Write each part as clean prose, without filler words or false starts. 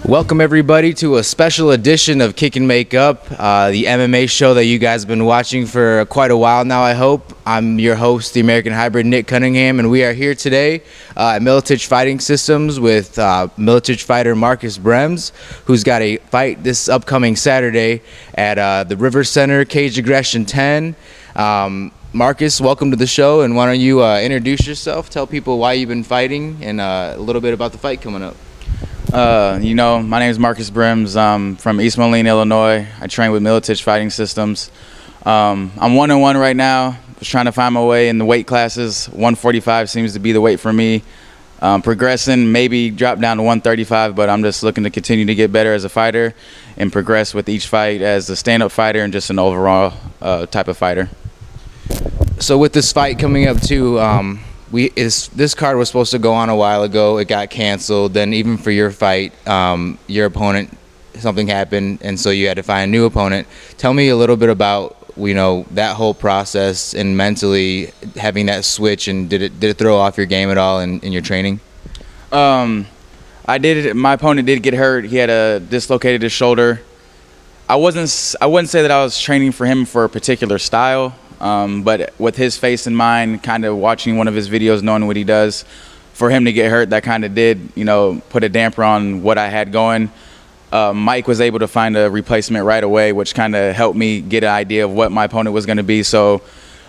Welcome everybody to a special edition of Kick and Make Up, the MMA show that you guys have been watching for quite a while now, I hope. I'm your host, the American Hybrid, Nick Cunningham, and we are here today at Miletich Fighting Systems with Miletich fighter Markus Brems, who's got a fight this upcoming Saturday at the River Center Cage Aggression 10. Markus, welcome to the show, and why don't you introduce yourself, tell people why you've been fighting, and a little bit about the fight coming up. My name is Markus Brems. I'm from East Moline, Illinois. I train with Miletich Fighting Systems. I'm 1-1 right now. Just trying to find my way in the weight classes. 145 seems to be the weight for me. Progressing, maybe drop down to 135, but I'm just looking to continue to get better as a fighter and progress with each fight as a stand-up fighter and just an overall type of fighter. So with this fight coming up too, this card was supposed to go on a while ago. It got canceled. Then even for your fight, your opponent, something happened, and so you had to find a new opponent. Tell me a little bit about that whole process and mentally having that switch, and did it throw off your game at all in your training? I did. My opponent did get hurt. He had dislocated his shoulder. I wouldn't say that I was training for him for a particular style. But with his face in mind, kind of watching one of his videos, knowing what he does, for him to get hurt, that kind of did, put a damper on what I had going. Mike was able to find a replacement right away, which kind of helped me get an idea of what my opponent was going to be. So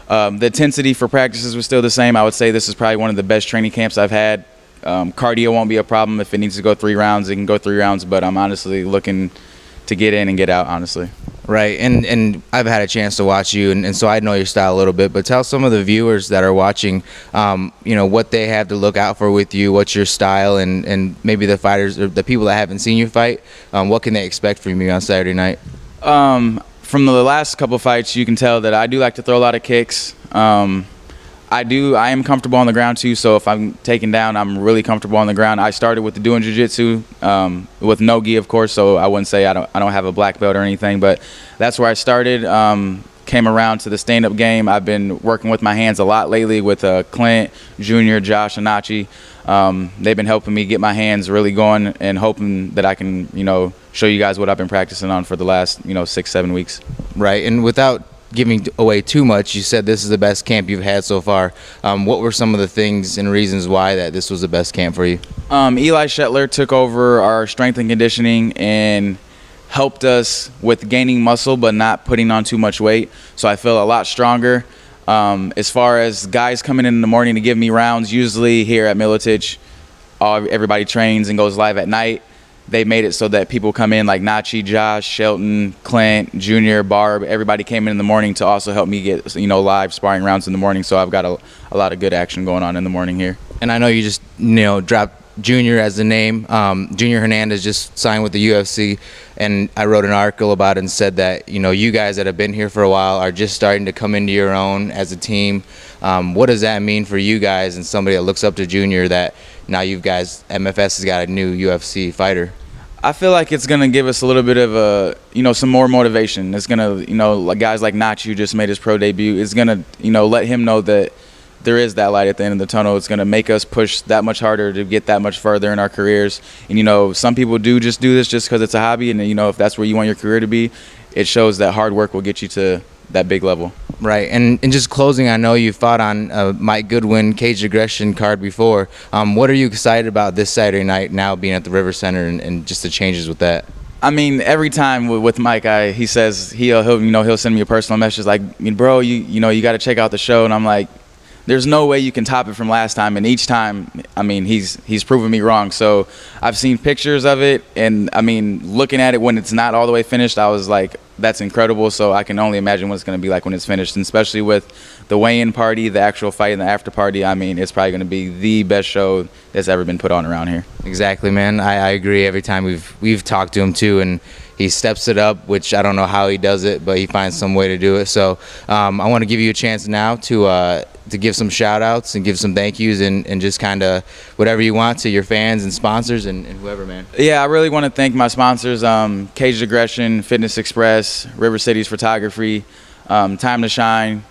the intensity for practices was still the same. I would say this is probably one of the best training camps I've had. Cardio won't be a problem. If it needs to go 3 rounds, it can go 3 rounds. But I'm honestly looking to get in and get out, honestly. Right, and I've had a chance to watch you, and so I know your style a little bit, but tell some of the viewers that are watching, what they have to look out for with you, what's your style, and maybe the fighters, or the people that haven't seen you fight, what can they expect from you on Saturday night? From the last couple fights, you can tell that I do like to throw a lot of kicks. I am comfortable on the ground too, so if I'm taken down, I'm really comfortable on the ground. I started with doing jiu-jitsu with no gi, of course, so I wouldn't say I don't have a black belt or anything, but that's where I started. Came around to the stand-up game. I've been working with my hands a lot lately with Clint, Junior, Josh, and Nachi. They've been helping me get my hands really going and hoping that I can, show you guys what I've been practicing on for the last, 6-7 weeks. Right, and without giving away too much, you said this is the best camp you've had so far. What were some of the things and reasons why that this was the best camp for you? Eli Shetler took over our strength and conditioning and helped us with gaining muscle but not putting on too much weight, so I feel a lot stronger. As far as guys coming in the morning to give me rounds, usually here at Miletich, everybody trains and goes live at night. They made it so that people come in like Nachi, Josh, Shelton, Clint, Junior, Barb. Everybody came in the morning to also help me get, live sparring rounds in the morning. So I've got a lot of good action going on in the morning here. And I know you just, dropped Junior as the name. Junior Hernandez just signed with the UFC, and I wrote an article about it and said that, you guys that have been here for a while are just starting to come into your own as a team. What does that mean for you guys and somebody that looks up to Junior, that now you guys, MFS has got a new UFC fighter? I feel like it's going to give us a little bit of some more motivation. It's going to, like guys like Nachi, who just made his pro debut, it's going to, let him know that there is that light at the end of the tunnel. It's going to make us push that much harder to get that much further in our careers. And, some people do this just because it's a hobby. And, if that's where you want your career to be, it shows that hard work will get you to that big level. Right, and just closing, I know you fought on Mike Goodwin Cage Aggression card before. What are you excited about this Saturday night, now being at the River Center, and just the changes with that? I mean, every time with Mike, he says he'll send me a personal message like, bro, you got to check out the show, and I'm like, there's no way you can top it from last time, and each time, he's proven me wrong. So I've seen pictures of it, and looking at it when it's not all the way finished, I was like, that's incredible. So I can only imagine what it's going to be like when it's finished, and especially with the weigh-in party, the actual fight, and the after party. It's probably going to be the best show that's ever been put on around here. Exactly, man. I agree. Every time we've talked to him too, and he steps it up, which I don't know how he does it, but he finds some way to do it. So I want to give you a chance now to give some shout outs and give some thank yous, and just kind of whatever you want to your fans and sponsors and whoever, man. Yeah, I really want to thank my sponsors, Cage Aggression, Fitness Express, River Cities Photography, Time to Shine,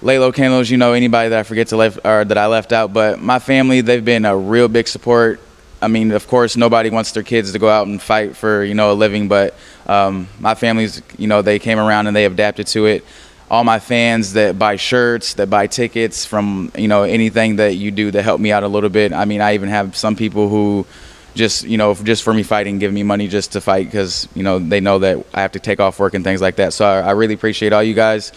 Laylo Kenlos, anybody that I forget to that I left out. But my family, they've been a real big support. I mean, of course, nobody wants their kids to go out and fight for, a living, but my family's, they came around and they adapted to it. All my fans that buy shirts, that buy tickets from, anything that you do to help me out a little bit. I mean, I even have some people who just for me fighting, give me money just to fight because, they know that I have to take off work and things like that. So I really appreciate all you guys.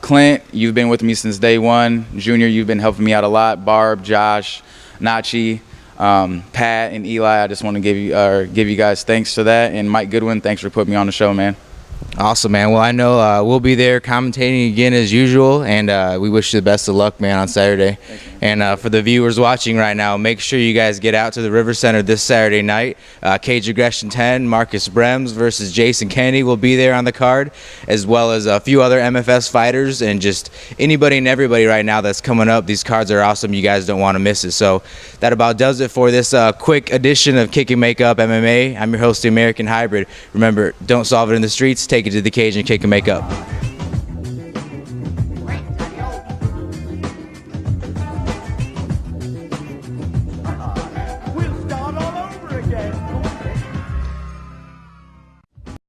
Clint, you've been with me since day one. Junior, you've been helping me out a lot. Barb, Josh, Nachi, Pat, and Eli, I just want to give you guys thanks for that. And Mike Goodwin, thanks for putting me on the show, man. Awesome, man. Well, I know we'll be there commentating again as usual, and we wish you the best of luck, man, on Saturday. And for the viewers watching right now, make sure you guys get out to the River Center this Saturday night. Cage Aggression 10, Markus Brems versus Jason Kennedy will be there on the card, as well as a few other MFS fighters and just anybody and everybody right now that's coming up. These cards are awesome. You guys don't want to miss it. So that about does it for this quick edition of Kick and Make Up MMA. I'm your host, the American Hybrid. Remember, don't solve it in the streets. Take it to the cage and kick and make up.